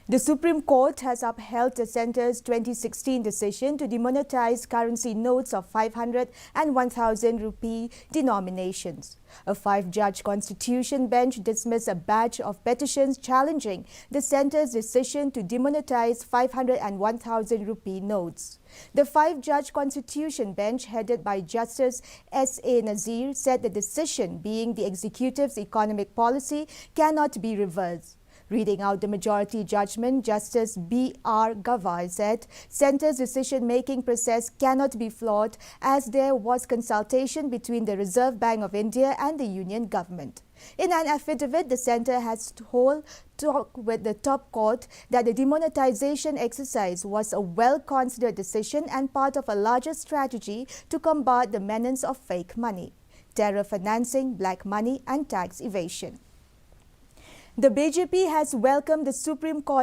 The Supreme Court has upheld the Centre's 2016 decision to demonetize currency notes of 500 and 1,000 rupee denominations. A five-judge constitution bench dismissed a batch of petitions challenging the Centre's decision to demonetize 500 and 1,000 rupee notes. The five-judge constitution bench, headed by Justice S.A. Nazir, said the decision, being the executive's economic policy, cannot be reversed. Reading out the majority judgment, Justice B.R. Gavai said, Centre's decision-making process cannot be flawed as there was consultation between the Reserve Bank of India and the Union government. In an affidavit, the Centre has told talk with the top court that the demonetization exercise was a well-considered decision and part of a larger strategy to combat the menace of fake money, terror financing, black money and tax evasion. The BJP has welcomed the Supreme Court